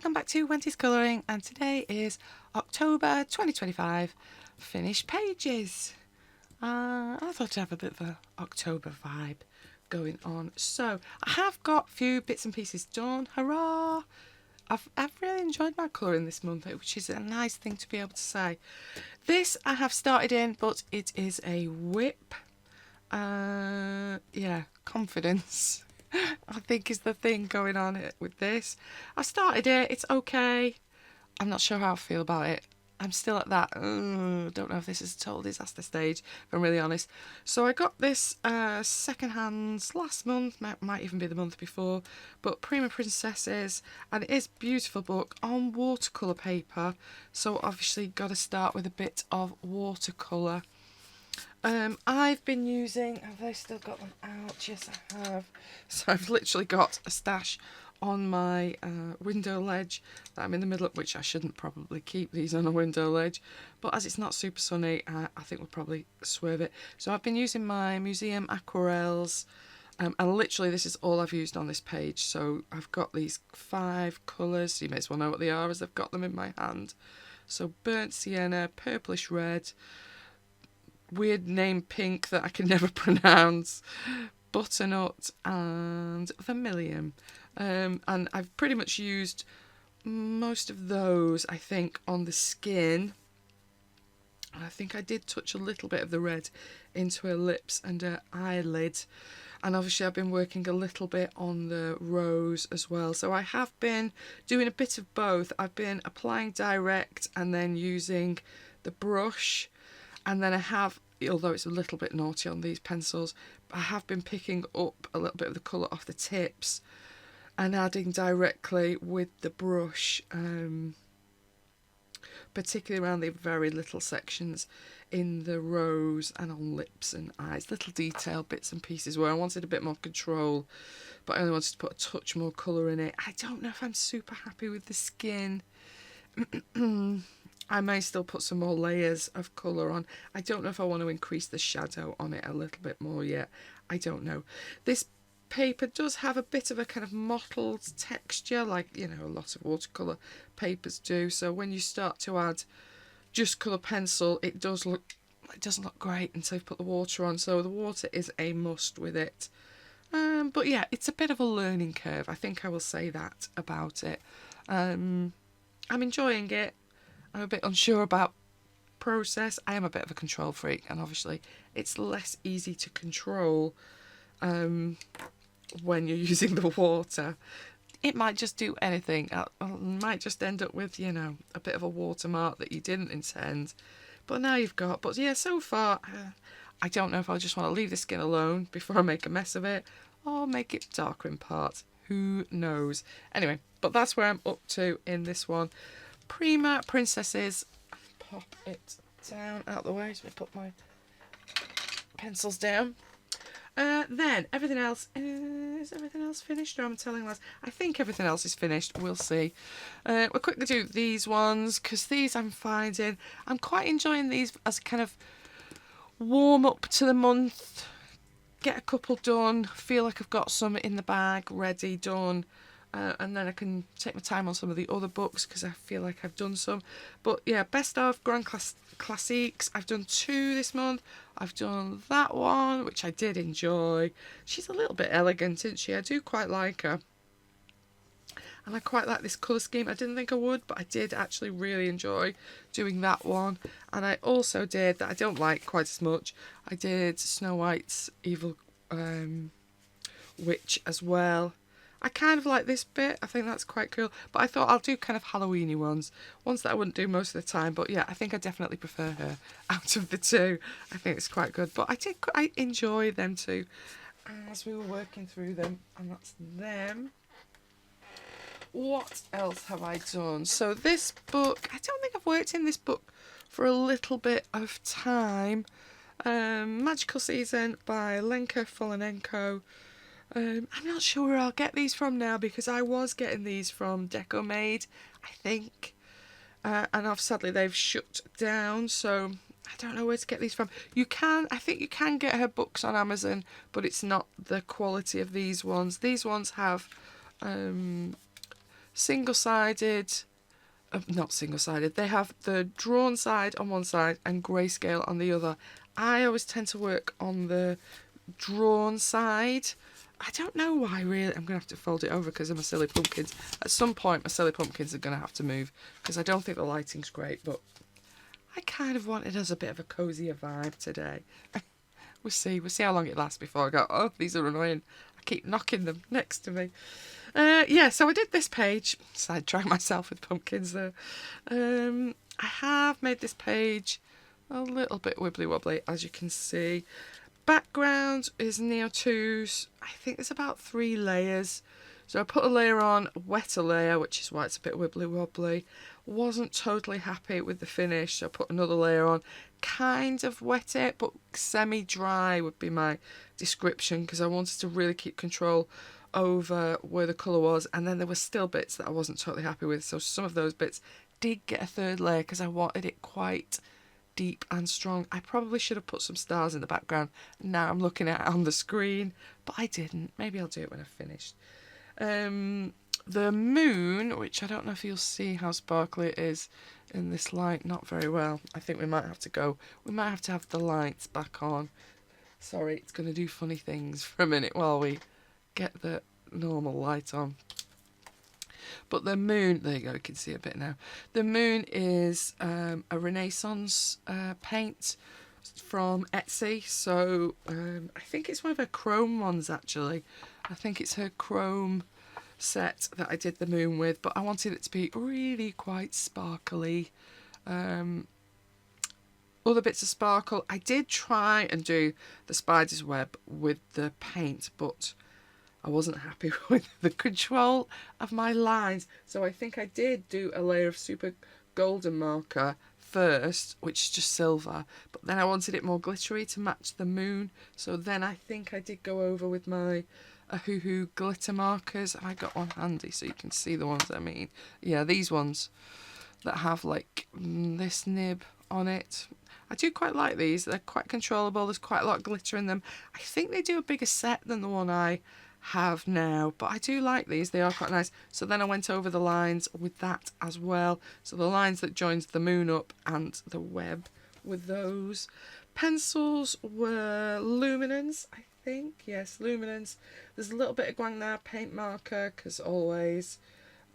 welcome back to Wendy's Colouring, and today is October 2025, finished pages. I thought I'd have a bit of an October vibe going on. So I have got a few bits and pieces done, hurrah! I've really enjoyed my colouring this month, which is a nice thing to be able to say. This I have started in, but it is a whip. Yeah, confidence. I think is the thing going on with this. I started it, it's okay. I'm not sure how I feel about it. I'm still at that, don't know if this is a total disaster stage, if I'm really honest. So I got this second-hand last month, might even be the month before, but Prima Princesses, and it is a beautiful book on watercolour paper. So obviously got to start with a bit of watercolour. I've been using, have I still got them out? Yes, I have. So I've literally got a stash on my window ledge that I'm in the middle of, which I shouldn't probably keep these on a window ledge, but as it's not super sunny, I think we'll probably swerve it. So I've been using my museum aquarelles, and literally this is all I've used on this page. So I've got these 5 colours, you may as well know what they are as I've got them in my hand. So burnt sienna, purplish red, weird name pink that I can never pronounce, butternut and vermilion. And I've pretty much used most of those, I think, on the skin. I think I did touch a little bit of the red into her lips and her eyelid. And obviously I've been working a little bit on the rose as well. So I have been doing a bit of both. I've been applying direct and then using the brush. And then I have, although it's a little bit naughty on these pencils, I have been picking up a little bit of the colour off the tips and adding directly with the brush, particularly around the very little sections in the rose and on lips and eyes, little detail bits and pieces where I wanted a bit more control, but I only wanted to put a touch more colour in it. I don't know if I'm super happy with the skin. I may still put some more layers of colour on. I don't know if I want to increase the shadow on it a little bit more yet. I don't know. This paper does have a bit of a kind of mottled texture, like, you know, a lot of watercolour papers do. So when you start to add just colour pencil, it doesn't look great until you put the water on. So the water is a must with it. But yeah, it's a bit of a learning curve. I think I will say that about it. I'm enjoying it. I'm a bit unsure about process. I am a bit of a control freak, and obviously it's less easy to control when you're using the water. It might just do anything. It might just end up with, you know, a bit of a watermark that you didn't intend. But now you've got, but yeah, so far, I don't know if I just want to leave the skin alone before I make a mess of it, or make it darker in parts. Who knows? Anyway, but that's where I'm up to in this one. Prima Princesses. Pop it down out the way. So I put my pencils down. Then everything else, is everything else finished, or I'm telling lies? I think everything else is finished. We'll see. We'll quickly do these ones because these I'm finding I'm quite enjoying these as a kind of warm up to the month. Get a couple done. Feel like I've got some in the bag ready, done. And then I can take my time on some of the other books because I feel like I've done some. But yeah, best of Grand Classiques. I've done 2 this month. I've done that one, which I did enjoy. She's a little bit elegant, isn't she? I do quite like her. And I quite like this colour scheme. I didn't think I would, but I did actually really enjoy doing that one. And I also did, that I don't like quite as much, I did Snow White's Evil Witch as well. I kind of like this bit. I think that's quite cool. But I thought I'll do kind of Halloween-y ones that I wouldn't do most of the time. But yeah, I think I definitely prefer her out of the 2. I think it's quite good. But I enjoy them too as we were working through them. And that's them. What else have I done? So this book, I don't think I've worked in this book for a little bit of time. Magical Season by Fenenko. I'm not sure where I'll get these from now because I was getting these from Deco Made, I think. And sadly they've shut down, so I don't know where to get these from. I think you can get her books on Amazon, but it's not the quality of these ones. These ones have single-sided, not single-sided, they have the drawn side on one side and grayscale on the other. I always tend to work on the drawn side. I don't know why, really. I'm going to have to fold it over because of my silly pumpkins. At some point, my silly pumpkins are going to have to move because I don't think the lighting's great, but I kind of want it as a bit of a cosier vibe today. We'll see how long it lasts before I go, oh, these are annoying. I keep knocking them next to me. Yeah, so I did this page. Sidetrack myself with pumpkins there. I have made this page a little bit wibbly wobbly, as you can see. Background is Neo 2's. I think there's about 3 layers. So I put a layer on, wet a layer, which is why it's a bit wibbly wobbly. Wasn't totally happy with the finish, so I put another layer on. Kind of wet it, but semi-dry would be my description, because I wanted to really keep control over where the colour was, and then there were still bits that I wasn't totally happy with, so some of those bits did get a third layer because I wanted it quite deep and strong. I probably should have put some stars in the background. Now I'm looking at it on the screen, but I didn't. Maybe I'll do it when I've finished. The moon, which I don't know if you'll see how sparkly it is in this light, not very well. I think we might have to have the lights back on. Sorry, it's going to do funny things for a minute while we get the normal light on. But the moon, there you go, you can see a bit now. The moon is a Renaissance paint from Etsy. So I think it's one of her chrome ones, actually. I think it's her chrome set that I did the moon with, but I wanted it to be really quite sparkly. Other bits of sparkle. I did try and do the spider's web with the paint, but I wasn't happy with the control of my lines. So I think I did do a layer of super golden marker first, which is just silver, but then I wanted it more glittery to match the moon. So then I think I did go over with my Hoo glitter markers. I got one handy so you can see the ones I mean. Yeah, these ones that have like this nib on it. I do quite like these. They're quite controllable. There's quite a lot of glitter in them. I think they do a bigger set than the one I have now, but I do like these. They are quite nice. So then I went over the lines with that as well. So the lines that joins the moon up and the web with those. Pencils were Luminance, I think. Yes, Luminance. There's a little bit of Guangna paint marker, because always.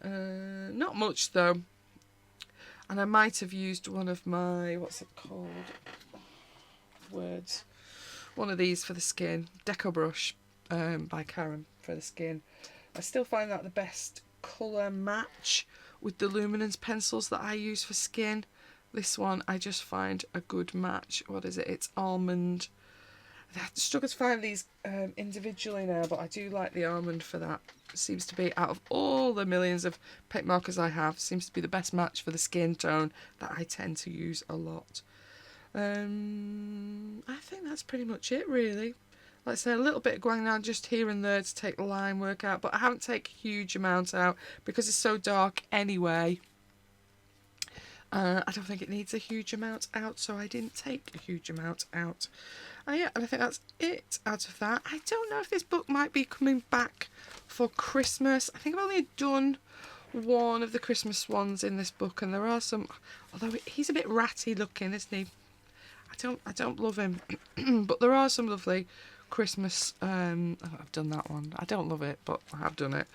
Not much though. And I might have used one of my, what's it called? Words. One of these for the skin. Deco brush by Karen for the skin. I still find that the best colour match with the Luminance pencils that I use for skin. This one I just find a good match. What is it? It's almond. I struggle to find these individually now, but I do like the almond for that. It seems to be, out of all the millions of paint markers I have, seems to be the best match for the skin tone that I tend to use a lot. I think that's pretty much it, really. Like I say, a little bit of Guangnan just here and there to take the line work out, but I haven't taken a huge amount out because it's so dark anyway. I don't think it needs a huge amount out, so I didn't take a huge amount out. Yeah, and I think that's it out of that. I don't know if this book might be coming back for Christmas. I think I've only done one of the Christmas ones in this book, and there are some, although he's a bit ratty looking, isn't he? I don't love him, but there are some lovely Christmas. I've done that one. I don't love it, but I have done it.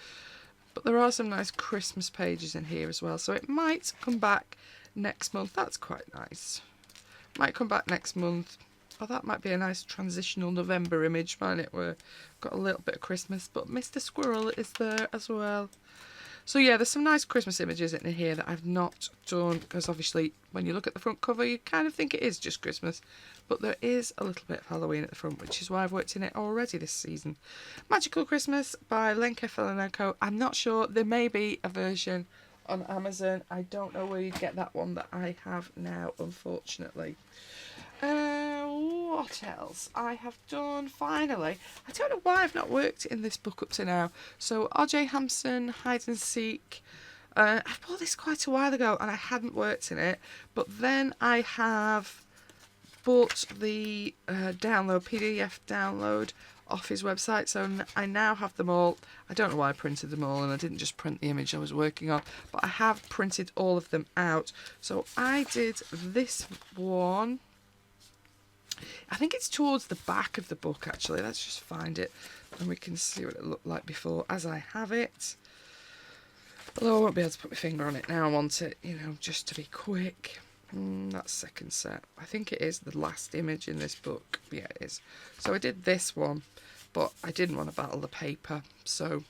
But there are some nice Christmas pages in here as well, so it might come back next month. That's quite nice. Might come back next month. Oh, that might be a nice transitional November image, mightn't it? We've got a little bit of Christmas, but Mr. Squirrel is there as well. So yeah, there's some nice Christmas images in here that I've not done, because obviously when you look at the front cover you kind of think it is just Christmas, but there is a little bit of Halloween at the front, which is why I've worked in it already this season. Magical Christmas by Fenenko. I'm not sure, there may be a version on Amazon. I don't know where you'd get that one that I have now, unfortunately. What else I have done finally? I don't know why I've not worked in this book up to now. So RJ Hampson, Hide and Seek. I bought this quite a while ago and I hadn't worked in it, but then I have bought the PDF download off his website, so I now have them all. I don't know why I printed them all, and I didn't just print the image I was working on, but I have printed all of them out. So I did this one. I think it's towards the back of the book, actually. Let's just find it and we can see what it looked like before as I have it. Although I won't be able to put my finger on it now. I want it, you know, just to be quick. That's second set. I think it is the last image in this book. Yeah, it is. So I did this one, but I didn't want to battle the paper. So,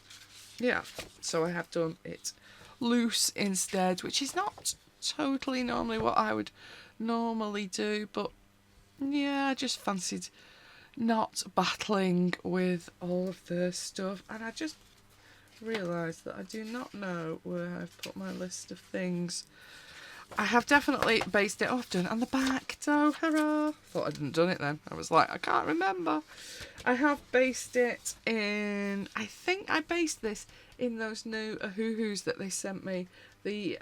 yeah. So I have done it loose instead, which is not totally normally what I would normally do. But, yeah, I just fancied not battling with all of the stuff. And I just realised that I do not know where I've put my list of things. I have definitely based it often. And the back, so hurrah. Thought I hadn't done it then. I was like, I can't remember. I have based it in, I think I based this in those new Ahoohoos that they sent me. The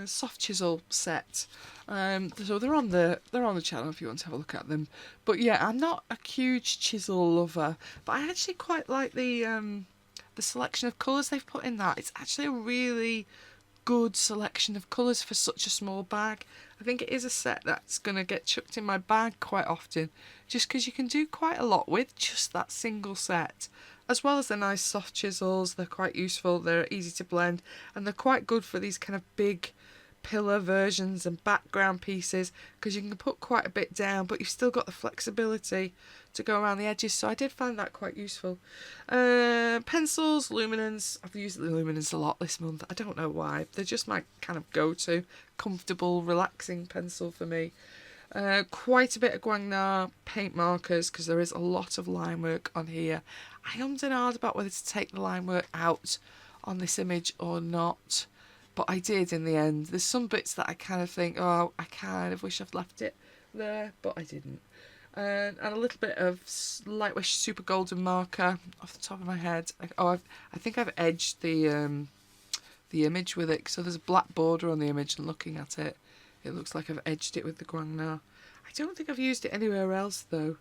soft chisel set. So they're on the channel if you want to have a look at them. But yeah, I'm not a huge chisel lover, but I actually quite like the selection of colours they've put in that. It's actually a really good selection of colours for such a small bag. I think it is a set that's going to get chucked in my bag quite often, just because you can do quite a lot with just that single set. As well as the nice soft chisels, they're quite useful, they're easy to blend, and they're quite good for these kind of big pillar versions and background pieces, because you can put quite a bit down, but you've still got the flexibility to go around the edges, so I did find that quite useful. Pencils, luminance. I've used the luminance a lot this month. I don't know why. They're just my kind of go-to, comfortable, relaxing pencil for me. Quite a bit of Guangna paint markers, because there is a lot of line work on here. I ummed and ahed about whether to take the line work out on this image or not, but I did in the end. There's some bits that I kind of think, oh, I kind of wish I'd left it there, but I didn't. And a little bit of Lightwish Super Golden marker off the top of my head. I think I've edged the image with it, so there's a black border on the image, and looking at it, it looks like I've edged it with the Guangna. I don't think I've used it anywhere else though.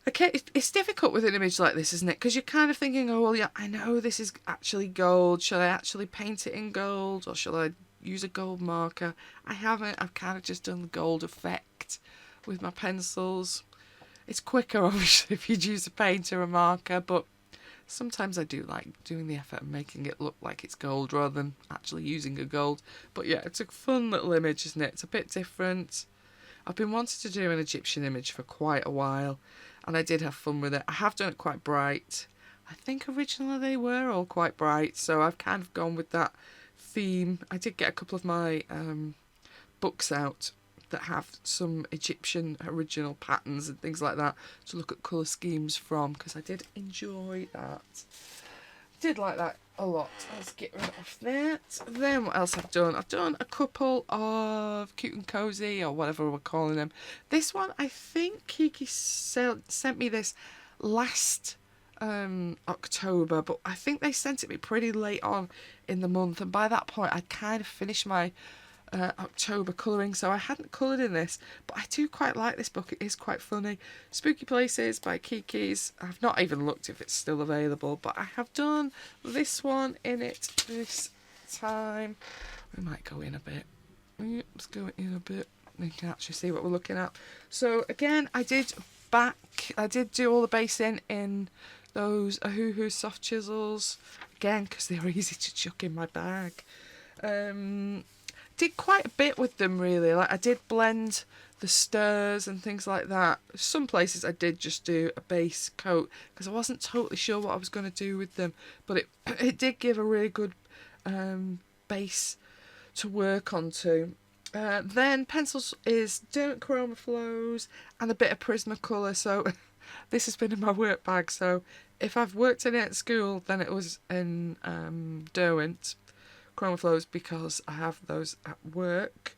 Okay, it's difficult with an image like this, isn't it? Because you're kind of thinking, oh, well, yeah, I know this is actually gold. Should I actually paint it in gold, or shall I use a gold marker? I haven't. I've kind of just done the gold effect with my pencils. It's quicker, obviously, if you'd use a paint or a marker, but sometimes I do like doing the effort and making it look like it's gold rather than actually using a gold. But yeah, it's a fun little image, isn't it? It's a bit different. I've been wanting to do an Egyptian image for quite a while, and I did have fun with it. I have done it quite bright. I think originally they were all quite bright, so I've kind of gone with that theme. I did get a couple of my books out that have some Egyptian original patterns and things like that to look at colour schemes from, because I did enjoy that. I did like that a lot. Let's get rid of that. Then what else I've done? I've done a couple of Cute and Cozy, or whatever we're calling them. This one, I think Kiki sent me this last October, but I think they sent it me pretty late on in the month, and by that point I'd kind of finished my October colouring, so I hadn't coloured in this, but I do quite like this book. It is quite funny. Spooky Places by Kiki's. I've not even looked if it's still available, but I have done this one in it this time. We might go in a bit. Let's go in a bit. You can actually see what we're looking at. So again, I did do all the basing in those Ahoohoo soft chisels again, because they were easy to chuck in my bag. Did quite a bit with them, really. Like, I did blend the stirs and things like that. Some places I did just do a base coat, because I wasn't totally sure what I was going to do with them, but it did give a really good base to work onto. Then pencils is Derwent Chroma Flows and a bit of Prismacolor. So this has been in my work bag, so if I've worked in it at school, then it was in Derwent Chroma Flows, because I have those at work.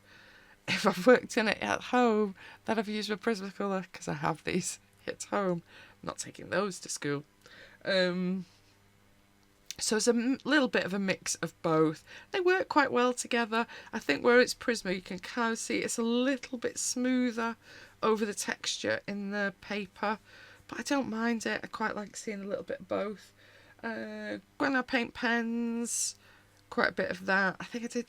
If I've worked in it at home, then I've used my Prismacolor, because I have these at home. I'm not taking those to school. So it's a little bit of a mix of both. They work quite well together. I think where it's Prisma, you can kind of see it's a little bit smoother over the texture in the paper, but I don't mind it. I quite like seeing a little bit of both. Granite paint pens, quite a bit of that. I think I did.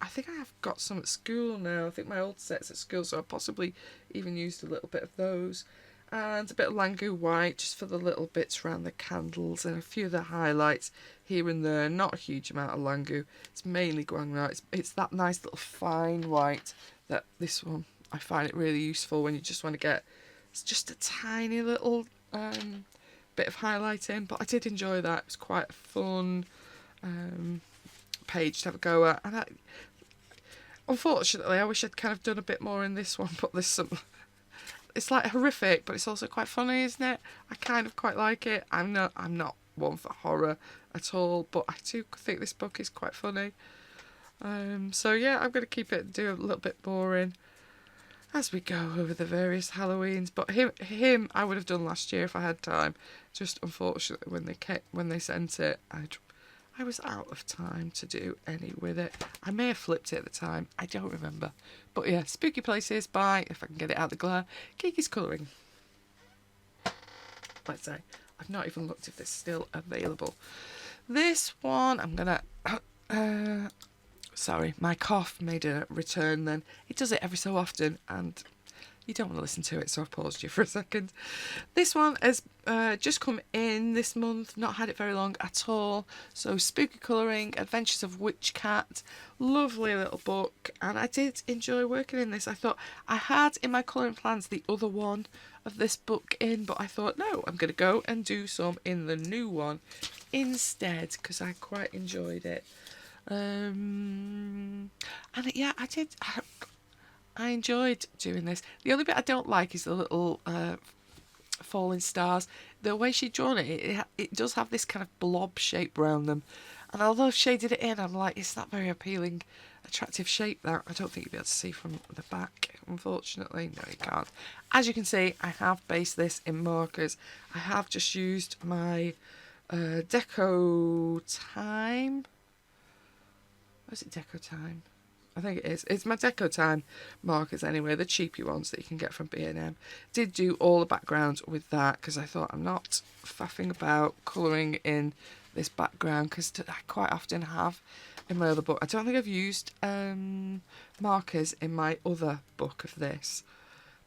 I think I have got some at school now. I think my old set's at school, so I possibly even used a little bit of those. And a bit of Langu white just for the little bits around the candles and a few of the highlights here and there. Not a huge amount of Langu. It's mainly Guangna. It's that nice little fine white that this one, I find it really useful when you just want to get, it's just a tiny little bit of highlight in. But I did enjoy that. It was quite a fun page to have a go at. And unfortunately, I wish I'd kind of done a bit more in this one, but there's some... It's like horrific, but it's also quite funny, isn't it? I kind of quite like it. I'm not one for horror at all, but I do think this book is quite funny. So yeah, I'm going to keep it and do a little bit boring as we go over the various Halloweens. But him, I would have done last year if I had time. Just unfortunately, when they sent it, I was out of time to do any with it. I may have flipped it at the time. I don't remember. But yeah, Spooky Places by, if I can get it out of the glare, Kiki's Colouring. Let's say. I've not even looked if this is still available. This one, I'm going to... sorry, my cough made a return then. It does it every so often, and you don't want to listen to it, so I've paused you for a second. This one has just come in this month, not had it very long at all. So Spooky Colouring, Adventures of Witch Cat, lovely little book, and I did enjoy working in this. I thought I had in my colouring plans the other one of this book in, but I thought no, I'm going to go and do some in the new one instead, because I quite enjoyed it. And yeah, I enjoyed doing this. The only bit I don't like is the little falling stars. The way she'd drawn it, it does have this kind of blob shape around them. And although I've shaded it in, I'm like, it's not very appealing, attractive shape that I don't think you'll be able to see from the back, unfortunately. No, you can't. As you can see, I have based this in markers. I have just used my Deco Time. Was it Deco Time? I think it is. It's my Deco Time markers anyway, the cheapy ones that you can get from B&M. Did do all the backgrounds with that because I thought I'm not faffing about colouring in this background because I quite often have in my other book. I don't think I've used markers in my other book of this.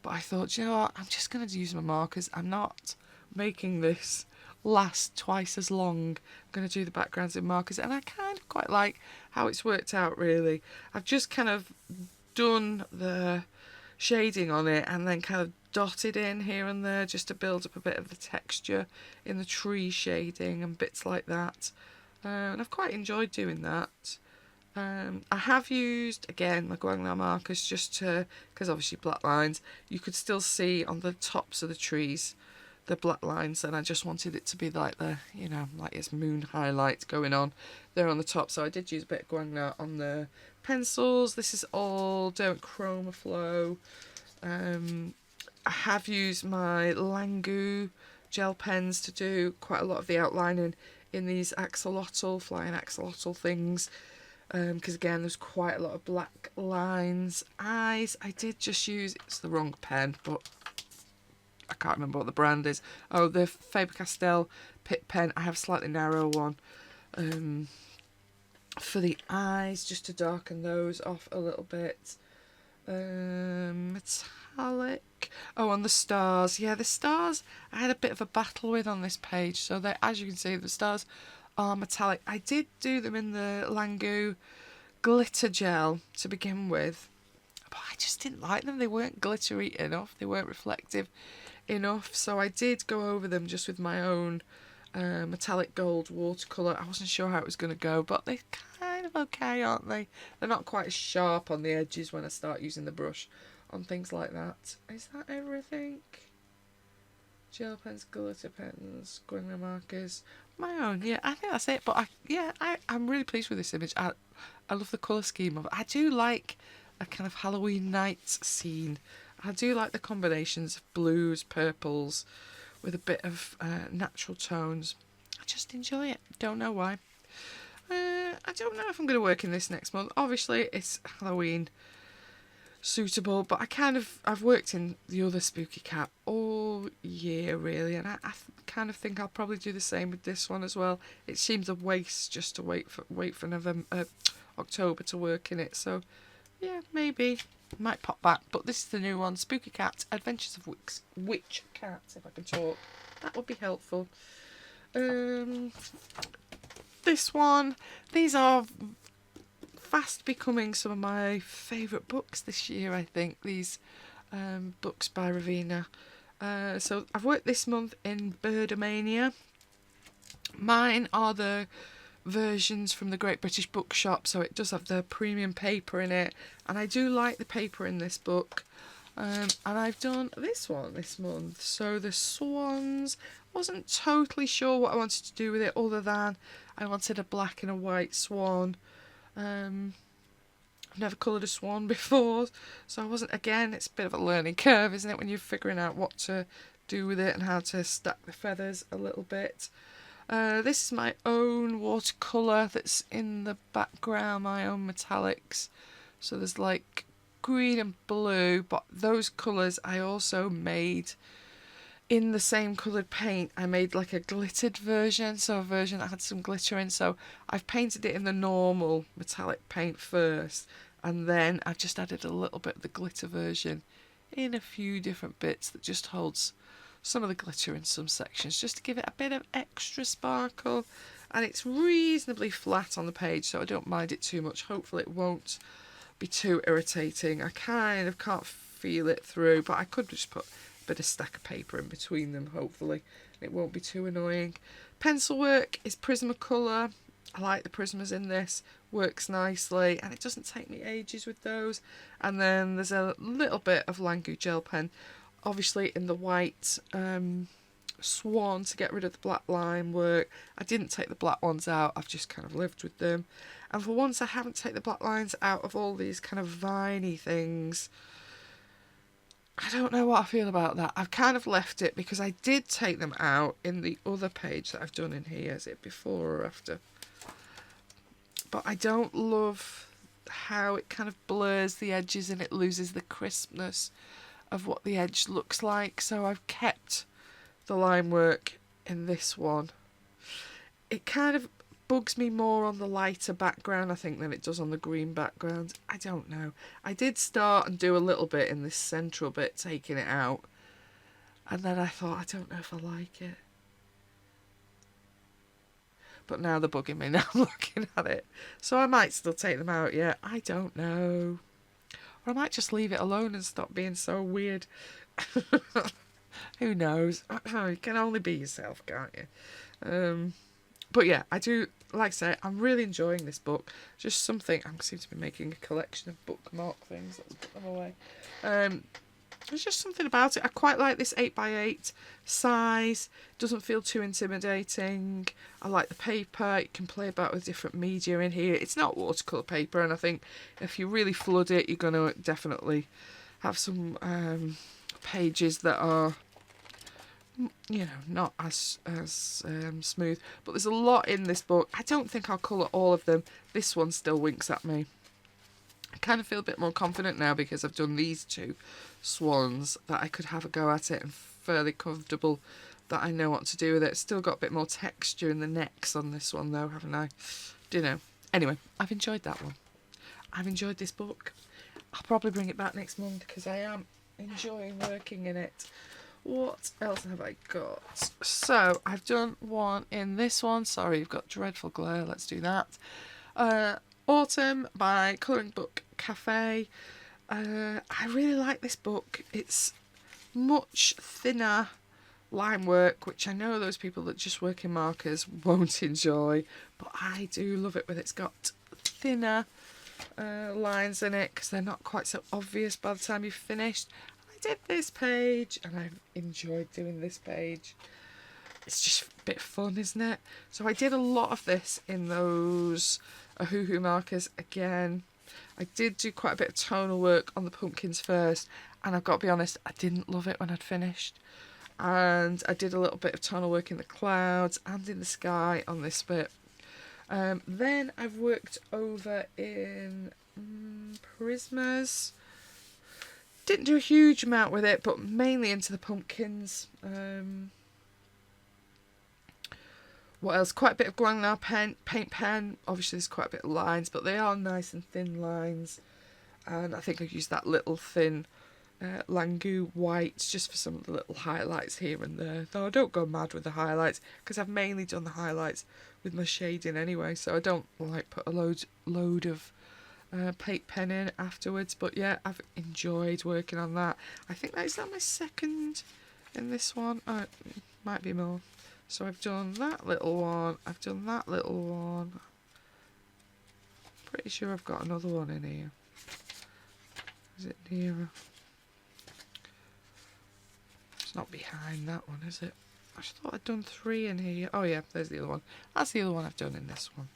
But I thought, you know what, I'm just going to use my markers. I'm not making this last twice as long. I'm going to do the backgrounds in markers, and I kind of quite like how it's worked out, really. I've just kind of done the shading on it and then kind of dotted in here and there just to build up a bit of the texture in the tree shading and bits like that. And I've quite enjoyed doing that. I have used, again, my Guangna markers just to, because obviously black lines, you could still see on the tops of the trees the black lines, and I just wanted it to be like the, you know, like it's moon highlight going on there on the top. So I did use a bit of Guangna on the pencils. This is all Don't Chroma Flow. I have used my Langu gel pens to do quite a lot of the outlining in these axolotl, flying axolotl things. Because again, there's quite a lot of black lines. Eyes, I did just use, it's the wrong pen, but I can't remember what the brand is. Oh, the Faber-Castell Pitt pen. I have a slightly narrow one for the eyes, just to darken those off a little bit. Metallic. Oh, on the stars. Yeah, the stars I had a bit of a battle with on this page. So they, as you can see, the stars are metallic. I did do them in the Langu glitter gel to begin with, but I just didn't like them. They weren't glittery enough. They weren't reflective enough. So I did go over them just with my own metallic gold watercolour. I wasn't sure how it was going to go, but they're kind of okay, aren't they? They're not quite as sharp on the edges when I start using the brush on things like that. Is that everything? Gel pens, glitter pens, Guangna markers, my own. Yeah, I think that's it. But I'm really pleased with this image. I love the colour scheme of it. I do like a kind of Halloween night scene. I do like the combinations of blues, purples, with a bit of natural tones. just enjoy it. Don't know why. I don't know if I'm going to work in this next month. Obviously, it's Halloween suitable, but I've worked in the other Spooky Cat all year, really, and I kind of think I'll probably do the same with this one as well. It seems a waste just to wait for November, October to work in it. So, yeah, maybe might pop back. But this is the new one, Spooky Cat: Adventures of Witch Cat. If I can talk, that would be helpful. This one, these are fast becoming some of my favourite books this year, I think. These books by Ravina. So I've worked this month in Birdomania. Mine are the versions from the Great British Bookshop, so it does have the premium paper in it, and I do like the paper in this book. And I've done this one this month. So the swans, wasn't totally sure what I wanted to do with it, other than I wanted a black and a white swan. I've never coloured a swan before, so I wasn't, again, it's a bit of a learning curve, isn't it, when you're figuring out what to do with it and how to stack the feathers a little bit. This is my own watercolour that's in the background, my own metallics. So there's like green and blue, but those colours I also made in the same coloured paint. I made like a glittered version, so a version that had some glitter in. So I've painted it in the normal metallic paint first, and then I've just added a little bit of the glitter version in a few different bits that just holds some of the glitter in some sections, just to give it a bit of extra sparkle. And it's reasonably flat on the page, so I don't mind it too much. Hopefully it won't be too irritating. I kind of can't feel it through, but I could just put bit of stack of paper in between them, hopefully it won't be too annoying. Pencil work is Prismacolor. I like the Prismas in this, works nicely, and it doesn't take me ages with those. And then there's a little bit of Langu gel pen, obviously in the white swan, to get rid of the black line work. I didn't take the black ones out, I've just kind of lived with them. And for once I haven't taken the black lines out of all these kind of viney things. I don't know what I feel about that. I've kind of left it because I did take them out in the other page that I've done in here. Is it before or after? But I don't love how it kind of blurs the edges and it loses the crispness of what the edge looks like. So I've kept the line work in this one. It kind of bugs me more on the lighter background, I think, than it does on the green background. I don't know. I did start and do a little bit in this central bit, taking it out, and then I thought, I don't know if I like it. But now they're bugging me, now I'm looking at it. So I might still take them out, yeah. I don't know. Or I might just leave it alone and stop being so weird. Who knows? You can only be yourself, can't you? But yeah, I do, like I say, I'm really enjoying this book. Just something, I seem to be making a collection of bookmark things. Let's put them away. There's just something about it. I quite like this 8x8 size. Doesn't feel too intimidating. I like the paper. You can play about with different media in here. It's not watercolour paper, and I think if you really flood it, you're going to definitely have some pages that are, you know, not as smooth. But there's a lot in this book. I don't think I'll colour all of them. This one still winks at me. I kind of feel a bit more confident now because I've done these two swans, that I could have a go at it and fairly comfortable that I know what to do with it. Still got a bit more texture in the necks on this one though, haven't I? Do you know? Anyway, I've enjoyed that one. I've enjoyed this book. I'll probably bring it back next month because I am enjoying working in it. What else have I got? So I've done one in this one. Sorry, you've got dreadful glare. Let's do that. Autumn by Colouring Book Cafe. I really like this book. It's much thinner line work, which I know those people that just work in markers won't enjoy, but I do love it when it's got thinner lines in it because they're not quite so obvious by the time you've finished. I did this page and I've enjoyed doing this page. It's just a bit fun, isn't it? So I did a lot of this in those Hoo markers again. I did do quite a bit of tonal work on the pumpkins first, and I've got to be honest, I didn't love it when I'd finished. and I did a little bit of tonal work in the clouds and in the sky on this bit. Then I've worked over in Prismas. Didn't do a huge amount with it, but mainly into the pumpkins. What else? Quite a bit of Guanglar paint pen. Obviously there's quite a bit of lines, but they are nice and thin lines. And I think I used that little thin Langu white just for some of the little highlights here and there. Though I don't go mad with the highlights because I've mainly done the highlights with my shading anyway, so I don't like put a load of paint pen in afterwards. But yeah, I've enjoyed working on that. I think that is my second in this one. Oh, it might be more. So I've done that little one, I've done that little one. Pretty sure I've got another one in here. Is it nearer? It's not behind that one, is it? I just thought I'd done 3 in here. Oh yeah, there's the other one. That's the other one I've done in this one.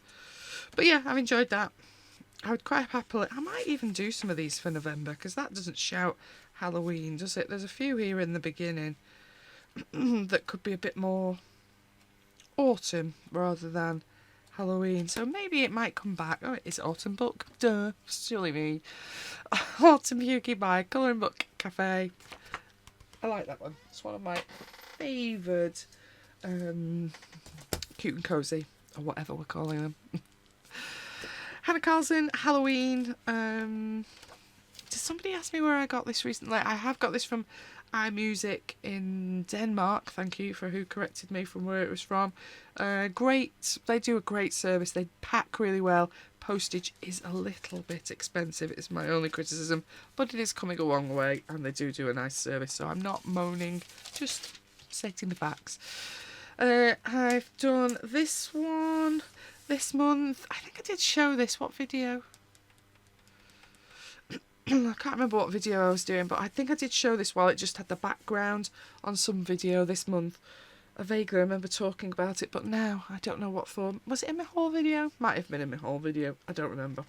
But yeah, I've enjoyed that. I would quite happily... I might even do some of these for November, because that doesn't shout Halloween, does it? There's a few here in the beginning that could be a bit more autumn rather than Halloween. So maybe it might come back. Oh, it is Autumn Book. Duh, silly me. Autumn Hygge by Colouring Book Cafe. I like that one. It's one of my favoured cute and cosy, or whatever we're calling them. Hannah Carlson, Halloween. Did somebody ask me where I got this recently? I have got this from iMusic in Denmark. Thank you for who corrected me from where it was from. Great. They do a great service. They pack really well. Postage is a little bit expensive. It's my only criticism, but it is coming a long way, and they do a nice service. So I'm not moaning, just stating the facts. I've done this one this month. I think I did show this. What video? I can't remember what video I was doing, but I think I did show this while it just had the background on some video this month. I vaguely remember talking about it, but now I don't know what form. Was it in my haul video? Might have been in my haul video. I don't remember.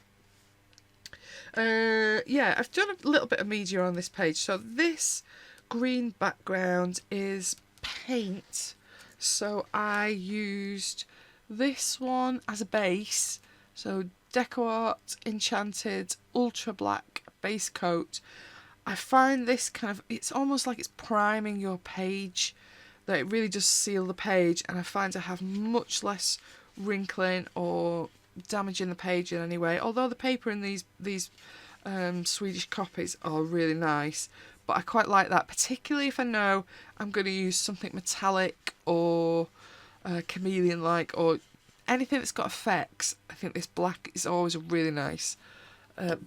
Yeah, I've done a little bit of media on this page. So this green background is paint. So I used this one as a base. So Deco Art Enchanted Ultra Black base coat. I find this kind of, it's almost like it's priming your page, that it really does seal the page, and I find I have much less wrinkling or damaging the page in any way, although the paper in these Swedish copies are really nice. But I quite like that, particularly if I know I'm going to use something metallic or chameleon-like or anything that's got effects. I think this black is always a really nice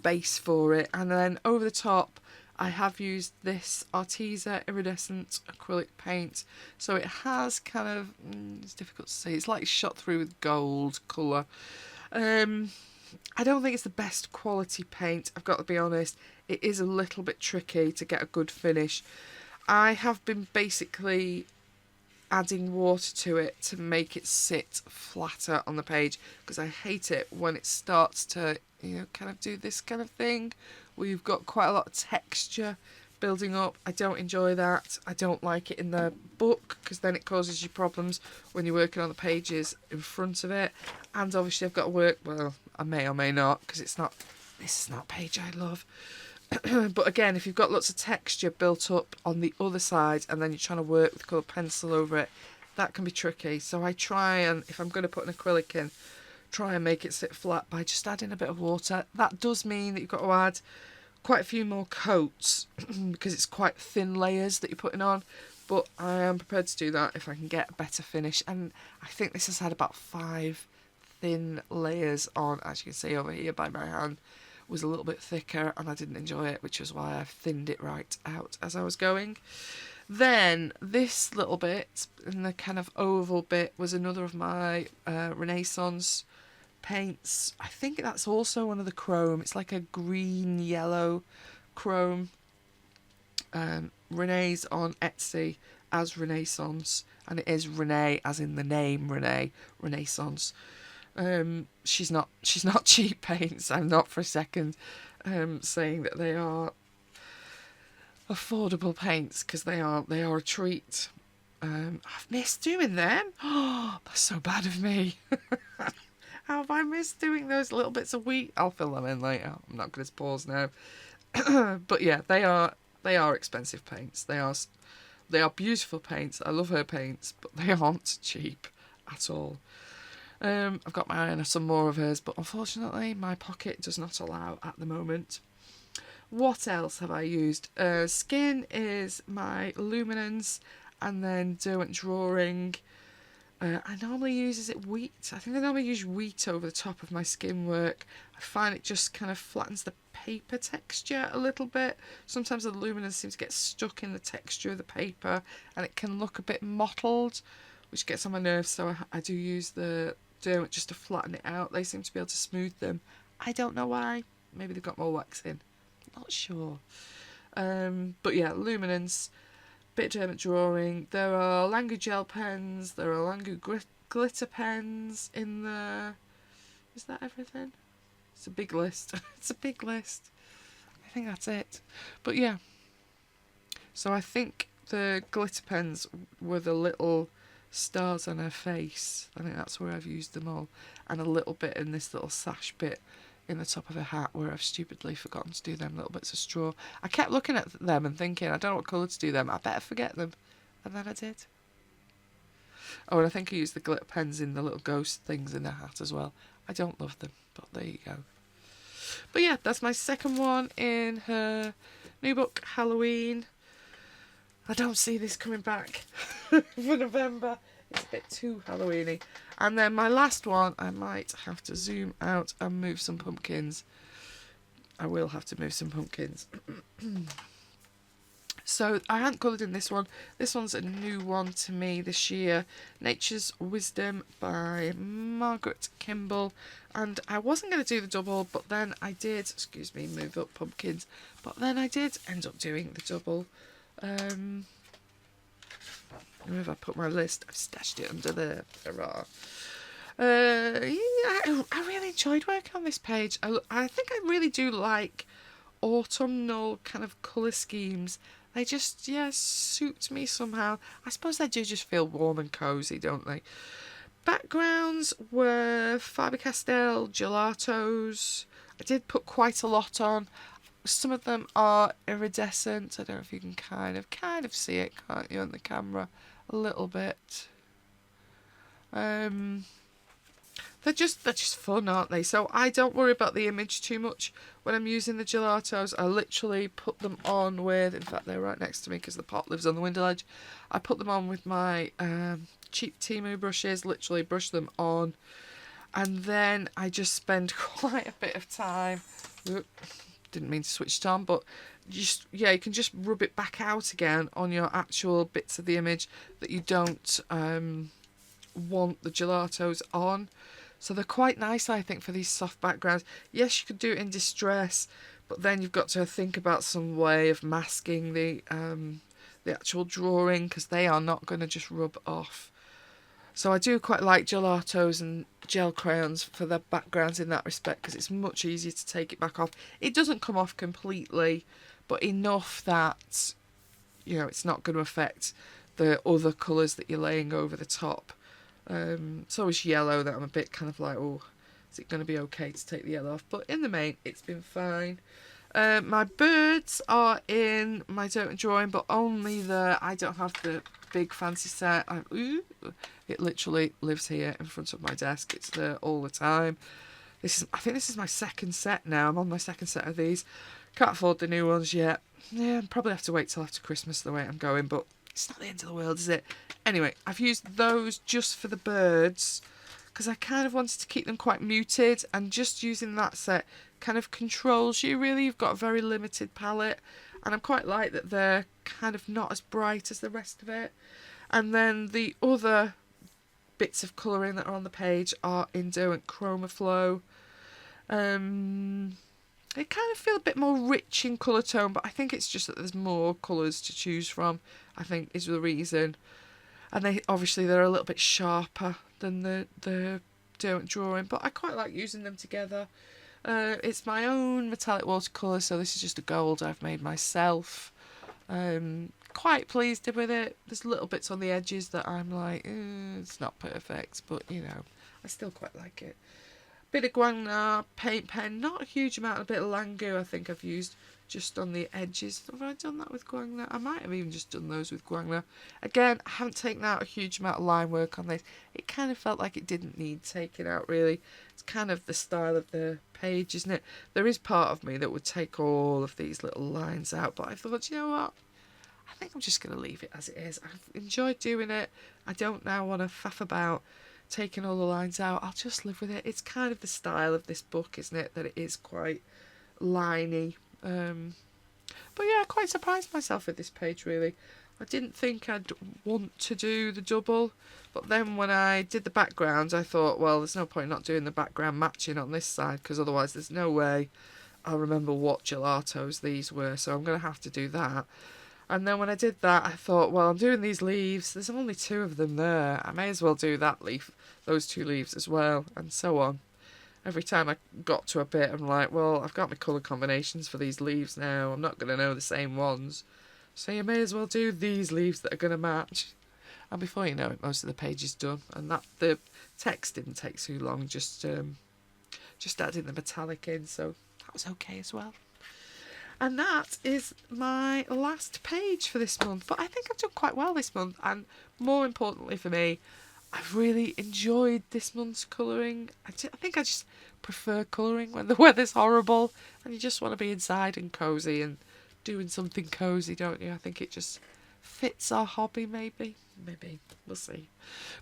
base for it. And then over the top I have used this Arteza iridescent acrylic paint, so it has kind of, it's difficult to say, it's like shot through with gold colour. I don't think it's the best quality paint, I've got to be honest. It is a little bit tricky to get a good finish. I have been basically adding water to it to make it sit flatter on the page, because I hate it when it starts to, you know, kind of do this kind of thing where you've got quite a lot of texture building up. I don't enjoy that. I don't like it in the book, because then it causes you problems when you're working on the pages in front of it. And obviously I've got to work, well, I may or may not, because it's not, this is not a page I love. But again, if you've got lots of texture built up on the other side and then you're trying to work with coloured pencil over it, that can be tricky. So I try and, if I'm going to put an acrylic in, try and make it sit flat by just adding a bit of water. That does mean that you've got to add quite a few more coats because it's quite thin layers that you're putting on, but I am prepared to do that if I can get a better finish. And I think this has had about 5 thin layers on, as you can see over here by my hand. Was a little bit thicker and I didn't enjoy it, which is why I thinned it right out as I was going. Then this little bit in the kind of oval bit was another of my Renaissance paints. I think that's also one of the chrome. It's like a green yellow chrome. Renee's on Etsy as Renaissance, and it is Renee as in the name Renee, Renaissance. She's not cheap paints. I'm not for a second saying that they are affordable paints, because they are a treat. I've missed doing them. Oh, that's so bad of me. How have I missed doing those little bits of wheat? I'll fill them in later. I'm not going to pause now. But yeah, they are expensive paints. They are beautiful paints. I love her paints, but they aren't cheap at all. I've got my eye on some more of hers, but unfortunately my pocket does not allow at the moment. What else have I used? Skin is my luminance, and then Derwent Drawing. I normally use, is it wheat? I think I normally use wheat over the top of my skin work. I find it just kind of flattens the paper texture a little bit. Sometimes the luminance seems to get stuck in the texture of the paper and it can look a bit mottled, which gets on my nerves, so I do use the Derwent just to flatten it out. They seem to be able to smooth them. I don't know why. Maybe they've got more wax in. Not sure. But yeah, luminance. Bit of Derwent Drawing. There are Langu gel pens. There are Langu glitter pens in there. Is that everything? It's a big list. It's a big list. I think that's it. But yeah. So I think the glitter pens were the little stars on her face. I think that's where I've used them all. And a little bit in this little sash bit in the top of her hat where I've stupidly forgotten to do them little bits of straw. I kept looking at them and thinking, I don't know what colour to do them. I better forget them. And then I did. Oh, and I think I used the glitter pens in the little ghost things in the hat as well. I don't love them, but there you go. But yeah, that's my second one in her new book, Halloween. I don't see this coming back for November. It's a bit too Halloween-y. And then my last one, I might have to zoom out and move some pumpkins. I will have to move some pumpkins. So I hadn't coloured in this one. This one's a new one to me this year. Nature's Wisdom by Margaret Kimball. And I wasn't going to do the double, but then I did, excuse me, move up pumpkins. But then I did end up doing the double. Where have I put my list? I've stashed it under there. Hurrah. Yeah, I really enjoyed working on this page. I think I really do like autumnal kind of colour schemes. They just, yeah, suit me somehow. I suppose they do just feel warm and cosy, don't they? Backgrounds were Faber-Castell gelatos. I did put quite a lot on. Some of them are iridescent. I don't know if you can kind of see it, can't you, on the camera? A little bit. They're just fun, aren't they? So I don't worry about the image too much when I'm using the gelatos. I literally put them on with, in fact they're right next to me because the pot lives on the window ledge. I put them on with my cheap Temu brushes, literally brush them on, and then I just spend quite a bit of time. Didn't mean to switch it on, but just, yeah, you can just rub it back out again on your actual bits of the image that you don't want the gelatos on. So they're quite nice, I think, for these soft backgrounds. Yes, you could do it in distress, but then you've got to think about some way of masking the actual drawing, because they are not going to just rub off. So I do quite like gelatos and gel crayons for the backgrounds in that respect, because it's much easier to take it back off. It doesn't come off completely, but enough that, you know, it's not going to affect the other colours that you're laying over the top. It's always yellow that I'm a bit kind of like, oh, is it going to be okay to take the yellow off? But in the main, it's been fine. My birds are in my Derwent Drawing, but only I don't have the big fancy set. It literally lives here in front of my desk. It's there all the time. I think this is my second set now. I'm on my second set of these. Can't afford the new ones yet. Yeah, probably have to wait till after Christmas the way I'm going, but it's not the end of the world, is it? Anyway, I've used those just for the birds because I kind of wanted to keep them quite muted, and just using that set kind of controls you, really. You've got a very limited palette, and I'm quite like that they're kind of not as bright as the rest of it. And then the other bits of colouring that are on the page are in Derwent Chroma Flow. They kind of feel a bit more rich in colour tone, but I think it's just that there's more colours to choose from, I think is the reason. And they're a little bit sharper than the Derwent Drawing, but I quite like using them together. It's my own metallic watercolour, so this is just a gold I've made myself. quite pleased with it. There's little bits on the edges that I'm like, it's not perfect, but you know, I still quite like it. Bit of Guangna paint pen, not a huge amount. A bit of Langu I think I've used just on the edges. Have I done that with Guangna? I might have even just done those with Guangna. Again, I haven't taken out a huge amount of line work on this. It kind of felt like it didn't need taking out really. It's kind of the style of the page, isn't it? There is part of me that would take all of these little lines out, but I thought, you know what? I think I'm just going to leave it as it is. I've enjoyed doing it. I don't now want to faff about taking all the lines out. I'll just live with it. It's kind of the style of this book, isn't it? That it is quite liney. But yeah, I quite surprised myself with this page, really. I didn't think I'd want to do the double, but then when I did the backgrounds, I thought, well, there's no point not doing the background matching on this side, because otherwise there's no way I'll remember what gelatos these were, so I'm going to have to do that. And then when I did that, I thought, well, I'm doing these leaves. There's only 2 of them there. I may as well do that leaf, those 2 leaves as well, and so on. Every time I got to a bit, I'm like, well, I've got my colour combinations for these leaves now. I'm not going to know the same ones. So you may as well do these leaves that are going to match. And before you know it, most of the page is done. And that the text didn't take too long, just adding the metallic in, so that was okay as well. And that is my last page for this month. But I think I've done quite well this month. And more importantly for me, I've really enjoyed this month's colouring. I think I just prefer colouring when the weather's horrible and you just want to be inside and cosy and doing something cosy, don't you? I think it just fits our hobby, maybe. We'll see.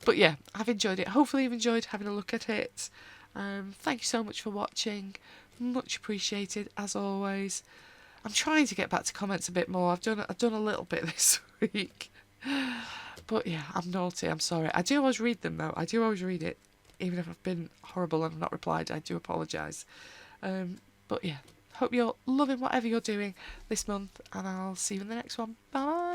But yeah, I've enjoyed it. Hopefully you've enjoyed having a look at it. Thank you so much for watching. Much appreciated, as always. I'm trying to get back to comments a bit more. I've done a little bit this week. But yeah, I'm naughty, I'm sorry. I do always read them though. I do always read it. Even if I've been horrible and not replied, I do apologise. But yeah, hope you're loving whatever you're doing this month, and I'll see you in the next one. Bye!